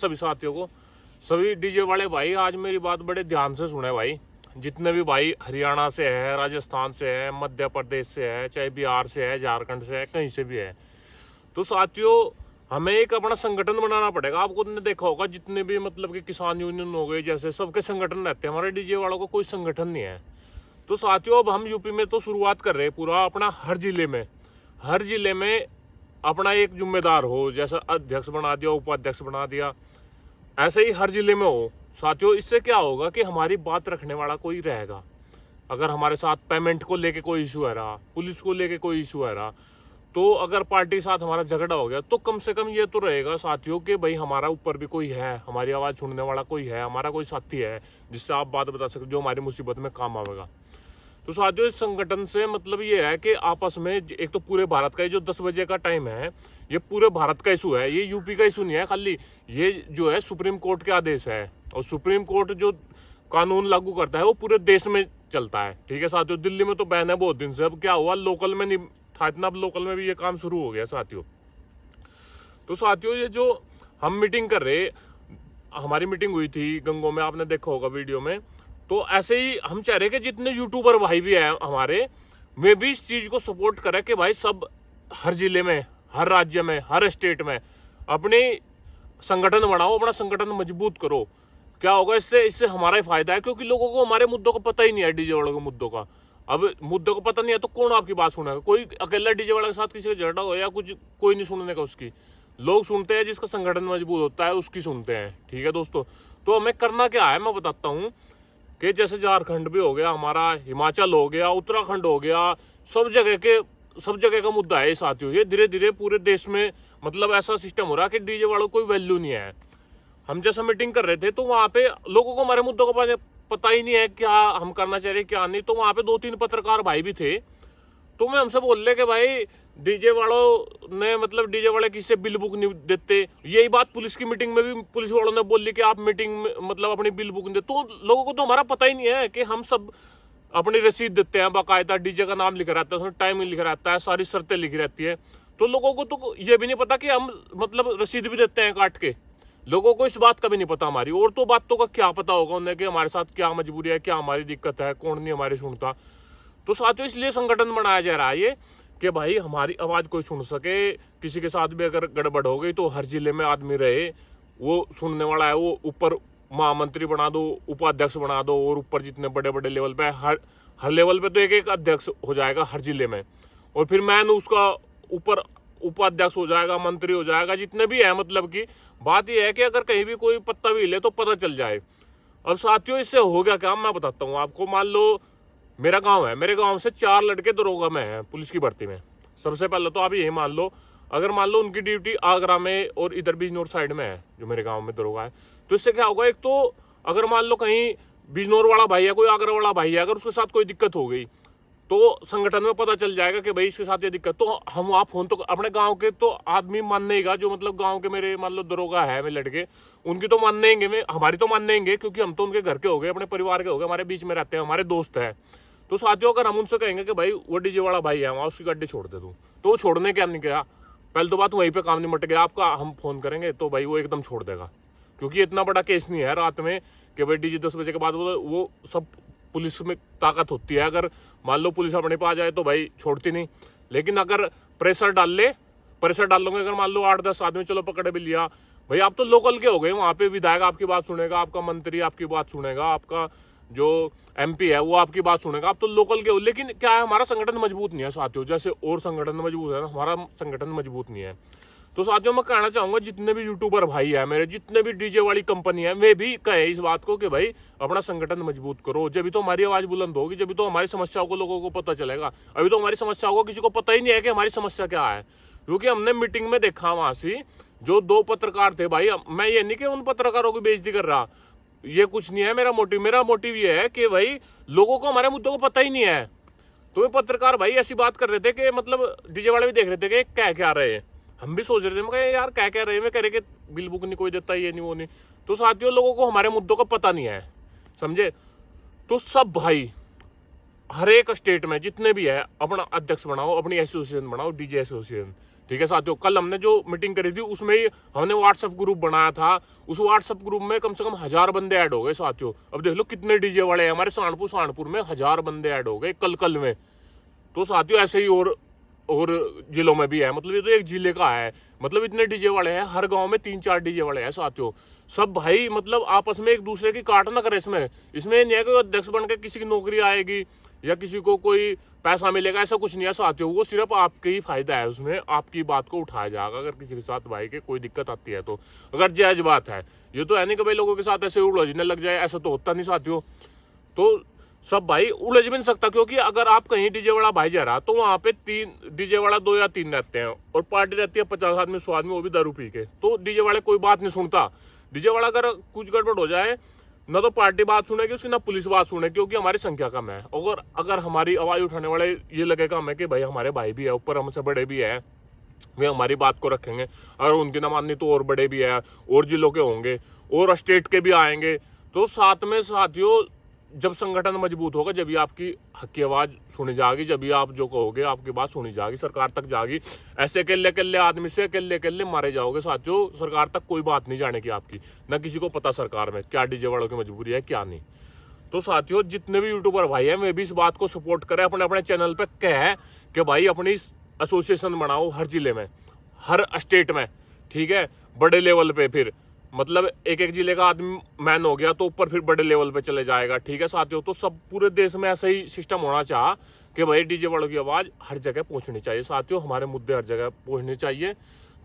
सभी साथियों को, सभी डीजे वाले भाई आज मेरी बात बड़े ध्यान से सुने भाई। जितने भी भाई हरियाणा से है, राजस्थान से है, मध्य प्रदेश से है, चाहे बिहार से है, झारखंड से है, कहीं से भी है, तो साथियों हमें एक अपना संगठन बनाना पड़ेगा। आपको ने देखा होगा जितने भी मतलब कि किसान यूनियन हो गए, जैसे सबके संगठन रहते हैं, हमारे डीजे वालों को कोई संगठन नहीं है। तो साथियों अब हम यूपी में तो शुरुआत कर रहे हैं पूरा अपना, हर जिले में अपना एक जिम्मेदार हो, जैसा अध्यक्ष बना दिया, उपाध्यक्ष बना दिया, ऐसे ही हर जिले में हो। साथियों इससे क्या होगा कि हमारी बात रखने वाला कोई रहेगा। अगर हमारे साथ पेमेंट को लेके कोई इशू है रहा, पुलिस को लेके कोई इशू है रहा, तो अगर पार्टी के साथ हमारा झगड़ा हो गया, तो कम से कम ये तो रहेगा साथियों कि भाई हमारा ऊपर भी कोई है, हमारी आवाज़ सुनने वाला कोई है, हमारा कोई साथी है जिससे आप बात बता सकते, जो हमारी मुसीबत में काम आवेगा। तो साथियों इस संगठन से मतलब ये है कि आपस में, एक तो पूरे भारत का, ये जो 10 बजे का टाइम है, ये पूरे भारत का इशू है, ये यूपी का इशू नहीं है खाली। ये जो है सुप्रीम कोर्ट के आदेश है, और सुप्रीम कोर्ट जो कानून लागू करता है वो पूरे देश में चलता है। ठीक है साथियों, दिल्ली में तो बैन है बहुत दिन से, अब क्या हुआ लोकल में नहीं था इतना, अब लोकल में भी ये काम शुरू हो गया साथियों। तो साथियों ये जो हम मीटिंग कर रहे, हमारी मीटिंग हुई थी गंगो में, आपने देखा होगा वीडियो में, तो ऐसे ही हम चाह रहे कि जितने यूट्यूबर भाई भी हैं हमारे, वे भी इस चीज को सपोर्ट करें कि भाई सब हर जिले में, हर राज्य में, हर स्टेट में अपने संगठन बनाओ, अपना संगठन मजबूत करो। क्या होगा इससे हमारा ही फायदा है, क्योंकि लोगों को हमारे मुद्दों को पता ही नहीं है, डीजे वालों के मुद्दों का। अब मुद्दों को पता नहीं है तो कौन आपकी बात सुनेगा? कोई अकेला डीजे वाले के साथ किसी का झगड़ा हो या कुछ, कोई नहीं सुनने का उसकी। लोग सुनते हैं जिसका संगठन मजबूत होता है, उसकी सुनते हैं। ठीक है दोस्तों, तो हमें करना क्या है मैं बताता हूँ कि जैसे झारखंड भी हो गया हमारा, हिमाचल हो गया, उत्तराखंड हो गया, सब जगह का मुद्दा है साथियों। ये धीरे धीरे पूरे देश में मतलब ऐसा सिस्टम हो रहा है कि डीजे वालों को कोई वैल्यू नहीं है। हम जैसा मीटिंग कर रहे थे तो वहां पे लोगों को हमारे मुद्दों को पता ही नहीं है क्या हम करना चाह रहे क्या नहीं। तो वहां पे 2-3 पत्रकार भाई भी थे, तो मैं हमसे बोल रहे कि भाई डीजे वालों ने मतलब डीजे वाले किसी बिल बुक नहीं देते। यही बात पुलिस की मीटिंग में भी पुलिस वालों ने बोली कि आप मीटिंग में मतलब अपनी बिल बुक नहीं देते। तो लोगों को तो हमारा पता ही नहीं है कि हम सब अपनी रसीद देते हैं, बाकायदा डीजे का नाम लिखा रहता है, उसमें टाइम लिखा रहता है, सारी शर्तें लिखी रहती है। तो लोगों को तो ये भी नहीं पता कि हम मतलब रसीद भी देते हैं काट के। लोगों को इस बात का भी नहीं पता हमारी, और तो बातों का क्या पता होगा उन्हें कि हमारे साथ क्या मजबूरी है, क्या हमारी दिक्कत है, कौन नहीं हमारी सुनता। तो साथियों इसलिए संगठन बनाया जा रहा है ये कि भाई हमारी आवाज कोई सुन सके। किसी के साथ भी अगर गड़बड़ हो गई तो हर जिले में आदमी रहे, वो सुनने वाला है। वो ऊपर महामंत्री बना दो, उपाध्यक्ष बना दो, और ऊपर जितने बड़े बड़े लेवल पे, हर लेवल पे तो एक एक अध्यक्ष हो जाएगा हर जिले में, और फिर मैन उसका ऊपर उपाध्यक्ष हो जाएगा, मंत्री हो जाएगा, जितने भी है। मतलब की बात यह है कि अगर कहीं भी कोई पत्ता भी हिले तो पता चल जाए। अब साथियों इससे हो गया क्या मैं बताता हूँ आपको। मान लो मेरा गांव है, मेरे गांव से 4 लड़के दरोगा में हैं पुलिस की भर्ती में। सबसे पहले तो आप यही मान लो, अगर मान लो उनकी ड्यूटी आगरा में और इधर बिजनौर साइड में है, जो मेरे गांव में दरोगा है, तो इससे क्या होगा, एक तो अगर मान लो कहीं बिजनौर वाला भाई है, कोई आगरा वाला भाई है, अगर उसके साथ कोई दिक्कत हो गई तो संगठन में पता चल जाएगा कि भाई इसके साथ ये दिक्कत। तो हम आप फोन तो अपने गांव के तो आदमी मानेगा, जो मतलब गांव के मेरे मान लो दरोगा है मेरे लड़के, उनकी तो मानेंगे, हमारी तो मानेंगे, क्योंकि हम तो उनके घर के हो गए, अपने परिवार के हो गए, हमारे बीच में रहते हैं, हमारे दोस्त है। तो साथियों अगर हम उनसे कहेंगे कि भाई वो डीजे वाला भाई है वहाँ, उसकी गाड़ी छोड़ दे दूँ, तो वो छोड़ने क्या नहीं गया, पहले तो बात वहीं पे काम निपट गया आपका। हम फोन करेंगे तो भाई वो एकदम छोड़ देगा, क्योंकि इतना बड़ा केस नहीं है रात में कि भाई डीजे 10 बजे के बाद वो सब पुलिस में ताकत होती है। अगर मान लो पुलिस अपने पास जाए तो भाई छोड़ती नहीं, लेकिन अगर प्रेशर डाल लोगे, अगर मान लो 8-10 आदमी चलो पकड़े भी लिया, भाई आप तो लोकल के हो गए, वहां पे विधायक आपकी बात सुनेगा, आपका मंत्री आपकी बात सुनेगा, आपका जो MP है वो आपकी बात सुनेगा, आप तो लोकल के हो। लेकिन क्या है, हमारा संगठन मजबूत नहीं है साथियों, जैसे और संगठन मजबूत है ना, हमारा संगठन मजबूत नहीं है। तो साथियों मैं कहना चाहूंगा जितने भी यूट्यूबर भाई है मेरे, जितने भी डीजे वाली कंपनी है, वे भी कहे इस बात को कि भाई अपना संगठन मजबूत करो, जब तो हमारी आवाज बुलंद होगी, जब तो हमारी समस्याओं को लोगों को पता चलेगा। अभी तो हमारी समस्याओं को किसी को पता ही नहीं है कि हमारी समस्या क्या है, क्योंकि हमने मीटिंग में देखा वहां से जो 2 पत्रकार थे भाई। मैं ये नहीं कि उन पत्रकारों की बेइज्जती कर रहा, ये कुछ नहीं है मेरा मोटिव ये है कि भाई लोगों को हमारे मुद्दों को पता ही नहीं है। तो वे पत्रकार भाई ऐसी बात कर रहे थे कि मतलब डीजे वाले भी देख रहे थे कि क्या रहे हैं, हम भी सोच रहे थे, मैं यार क्या रहे हैं, मैं कह रहे कि बिल बुक नहीं कोई देता, ये नहीं वो नहीं। तो साथियों लोगों को हमारे मुद्दों का पता नहीं है, समझे। तो सब भाई हर एक स्टेट में जितने भी है अपना अध्यक्ष बनाओ, अपनी एसोसिएशन बनाओ, डीजे एसोसिएशन। ठीक है साथियों, कल हमने जो मीटिंग करी थी उसमें ही हमने व्हाट्सएप ग्रुप बनाया था। उस व्हाट्सएप ग्रुप में कम से कम 1000 बंदे ऐड हो गए साथियों। अब देख लो कितने डीजे वाले हैं हमारे सहारनपुर में 1000 बंदे ऐड हो गए कल में। तो साथियों ऐसे ही और जिलों में भी है, मतलब ये तो एक जिले का है, मतलब इतने डीजे वाले हैं, हर गांव में 3-4 डीजे वाले हैं साथियों। सब भाई मतलब आपस में एक दूसरे की काट ना करे। इसमें नहीं है कि अध्यक्ष बन के किसी की नौकरी आएगी या किसी को कोई पैसा मिलेगा, ऐसा कुछ नहीं है साथियों। वो सिर्फ आपके ही फायदा है, उसमें आपकी बात को उठाया जाएगा अगर किसी के साथ भाई के कोई दिक्कत आती है तो, अगर जायज बात है। ये तो है नहीं कि भाई लोगों के साथ ऐसे उलझने लग जाए, ऐसा तो होता नहीं साथियों। तो सब भाई उलझ भी नहीं सकता, क्योंकि अगर आप कहीं डीजे वाला भाई जा रहा तो वहां पे 3 डीजे वाला 2 या 3 रहते हैं और पार्टी रहती है 50 आदमी 100 आदमी, वो भी दारू पी के। तो डीजे वाले कोई बात नहीं सुनता। डीजे वाला अगर कुछ गड़बड़ हो जाए ना तो पार्टी बात सुनेगी उसकी, ना पुलिस बात सुनेगी, क्योंकि हमारी संख्या कम है। और अगर हमारी आवाज उठाने वाले ये लगेगा हमें कि भाई हमारे भाई भी है, ऊपर हमसे बड़े भी है, वे हमारी बात को रखेंगे, और उनकी ना माननी तो और बड़े भी है, और जिलों के होंगे और स्टेट के भी आएंगे। तो साथ में साथियों जब संगठन मजबूत होगा, जब भी आपकी हक की आवाज सुनी जाएगी, जब भी आप जो कहोगे आपकी बात सुनी जाएगी, सरकार तक जाएगी। ऐसे अकेले आदमी से अकेले मारे जाओगे साथियों, सरकार तक कोई बात नहीं जाने की आपकी, ना किसी को पता सरकार में क्या डीजे वालों की मजबूरी है क्या नहीं। तो साथियों जितने भी यूट्यूबर भाई हैं वे भी इस बात को सपोर्ट करें, अपने अपने चैनल पे कहें कि भाई अपनी एसोसिएशन बनाओ हर जिले में, हर स्टेट में, ठीक है, बड़े लेवल पे। फिर मतलब एक जिले का आदमी मैन हो गया तो ऊपर फिर बड़े लेवल पे चले जाएगा, ठीक है साथियों। तो सब पूरे देश में ऐसा ही सिस्टम होना चाह कि भाई डीजे वालों की आवाज हर जगह पहुंचनी चाहिए साथियों, हमारे मुद्दे हर जगह पहुंचने चाहिए।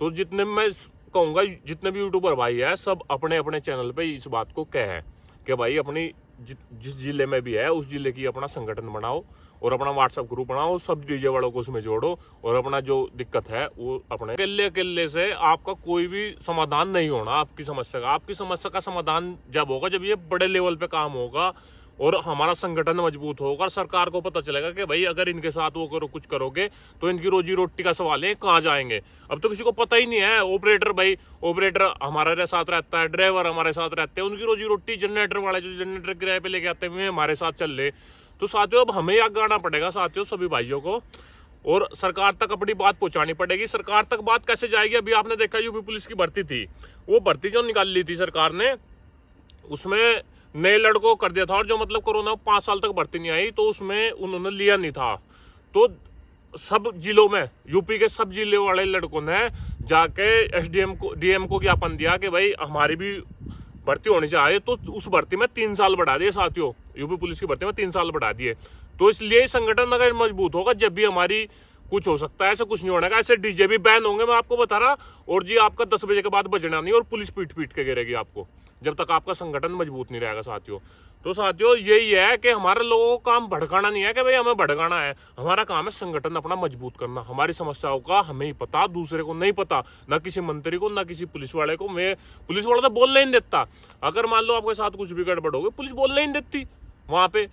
तो जितने मैं कहूंगा जितने भी यूट्यूबर भाई है सब अपने अपने चैनल पे इस बात को कहें कि भाई अपनी जिस जिले में भी है उस जिले की अपना संगठन बनाओ और अपना व्हाट्सएप ग्रुप बनाओ, सब डीजे वालों को उसमें जोड़ो और अपना जो दिक्कत है वो अपने अकेले से आपका कोई भी समाधान नहीं होना आपकी समस्या का। आपकी समस्या का समाधान जब होगा जब ये बड़े लेवल पे काम होगा और हमारा संगठन मजबूत होगा, सरकार को पता चलेगा कि भाई अगर इनके साथ वो करो कुछ करोगे तो इनकी रोजी रोटी का सवाल है, कहाँ जाएंगे। अब तो किसी को पता ही नहीं है। ऑपरेटर हमारे साथ रहता है, ड्राइवर हमारे साथ रहते हैं, उनकी रोजी रोटी जनरेटर वाले जो जनरेटर किराए पे लेके आते हैं हमारे साथ चल रहे। तो साथियों अब हमें आगे आना पड़ेगा साथियों सभी भाइयों को, और सरकार तक अपनी बात पहुंचानी पड़ेगी। सरकार तक बात कैसे जाएगी? अभी आपने देखा यूपी पुलिस की भर्ती थी, वो भर्ती जो निकाल ली थी सरकार ने, उसमें नए लड़कों को कर दिया था, और जो मतलब कोरोना 5 साल तक भर्ती नहीं आई तो उसमें उन्होंने लिया नहीं था। तो सब जिलों में यूपी के सब जिले वाले लड़कों ने जाके एसडीएम को डीएम को ज्ञापन दिया कि भाई हमारी भी भर्ती होनी चाहिए। तो उस भर्ती में 3 साल बढ़ा दिए साथियों, यूपी पुलिस की भर्ती में 3 साल बढ़ा दिए। तो इसलिए संगठन अगर मजबूत होगा जब भी हमारी कुछ हो सकता है, ऐसा कुछ नहीं होने का। ऐसे डीजे भी बैन होंगे मैं आपको बता रहा, और जी आपका 10 बजे के बाद बजना नहीं और पुलिस पीट के गिरेगी आपको जब तक आपका संगठन मजबूत नहीं रहेगा साथियों। तो साथियों यही है कि हमारे लोगों का काम भड़काना नहीं है कि भाई हमें भड़काना है, हमारा काम है संगठन अपना मजबूत करना। हमारी समस्याओं का हमें ही पता, दूसरे को नहीं पता, ना किसी मंत्री को ना किसी पुलिस वाले को। मैं पुलिस वाला तो बोलने ही नहीं देता। अगर मान लो आपके साथ कुछ भी गड़बड़ हो गई पुलिस बोलने ही नहीं देती, वहां पे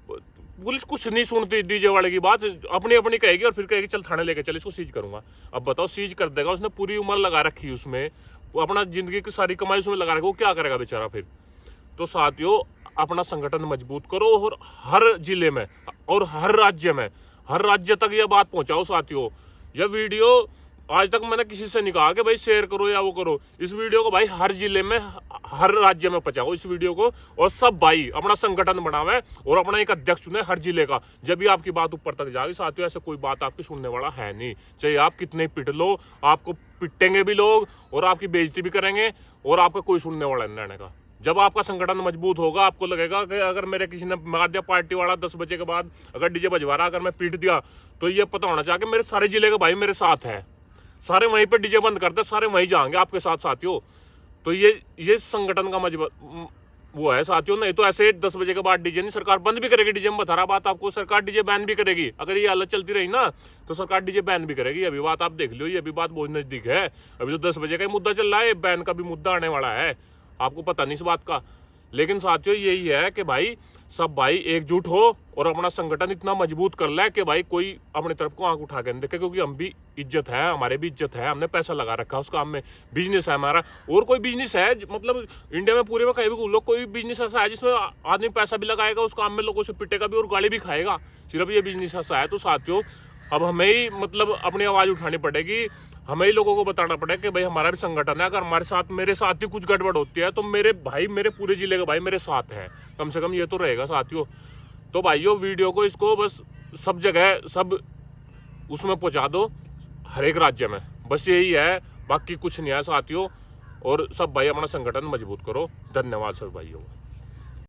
पुलिस कुछ नहीं सुनती डीजे वाले की बात, अपनी अपनी कहेगी और फिर कहेगी चल थाने लेके चल इसको सीज करूंगा। अब बताओ सीज कर देगा, उसने पूरी उम्र लगा रखी उसमें, अपना जिंदगी की सारी कमाई उसमें लगा रखी, वो क्या करेगा बेचारा फिर। तो साथियों अपना संगठन मजबूत करो और हर जिले में और हर राज्य तक ये बात पहुंचाओ साथियों। यह वीडियो आज तक मैंने किसी से नहीं कहा कि भाई शेयर करो या वो करो, इस वीडियो को भाई हर जिले में हर राज्य में पहुंचाओ इस वीडियो को, और सब भाई अपना संगठन बनावे और अपना एक अध्यक्ष चुने हर जिले का। जब भी आपकी बात ऊपर तक जाएगी साथियों, ऐसे कोई बात आपकी सुनने वाला है नहीं, चाहे आप कितने पिट लो, आपको पिटेंगे भी लोग और आपकी बेइज्जती भी करेंगे और आपका कोई सुनने वाला नहीं रहने का। जब आपका संगठन मजबूत होगा आपको लगेगा कि अगर मेरे किसी ने मार दिया पार्टी वाला 10 बजे के बाद अगर डीजे बजवा रहा, अगर मैं पीट दिया तो ये पता होना चाहिए कि मेरे सारे जिले के भाई मेरे साथ है, सारे वहीं पे डीजे बंद करते, सारे वहीं जाएंगे आपके साथ साथियों। तो ये संगठन का मजबूत वो है साथियों। नहीं तो ऐसे 10 बजे के बाद डीजे नहीं, सरकार बंद भी करेगी डीजे में, बता रहा बात आपको, सरकार डीजे बैन भी करेगी। अगर ये हालत चलती रही ना तो सरकार डीजे बैन भी करेगी। अभी बात आप देख लो, ये अभी बात बहुत नजदीक है, अभी तो 10 बजे का ही मुद्दा चल रहा है, बैन का भी मुद्दा आने वाला है, आपको पता नहीं इस बात का। लेकिन साथियों यही है कि भाई सब भाई एकजुट हो और अपना संगठन इतना मजबूत कर ले कि भाई कोई अपनी तरफ को आंख उठा के नहीं देखे, क्योंकि हम भी इज्जत है, हमारे भी इज्जत है, हमने पैसा लगा रखा है उस काम में, बिजनेस है हमारा। और कोई बिजनेस है मतलब इंडिया में पूरे में कहीं भी लोग कोई बिजनेस ऐसा है जिसमें आदमी पैसा भी लगाएगा उस काम में, लोगों से पिटेगा भी और गाली भी खाएगा, सिर्फ ये बिजनेस ऐसा है। तो साथियों अब हमें ही मतलब अपनी आवाज उठानी पड़ेगी, हमें ही लोगों को बताना पड़ेगा कि भाई हमारा भी संगठन है, अगर हमारे साथ मेरे साथ ही कुछ गड़बड़ होती है तो मेरे भाई, मेरे पूरे जिले के भाई मेरे साथ हैं, कम से कम ये तो रहेगा साथियों। तो भाइयों वीडियो को इसको बस सब जगह सब उसमें पहुंचा दो, हर एक राज्य में, बस यही है, बाकी कुछ नहीं है साथियों। और सब भाई अपना संगठन मजबूत करो। धन्यवाद सब भाइयों।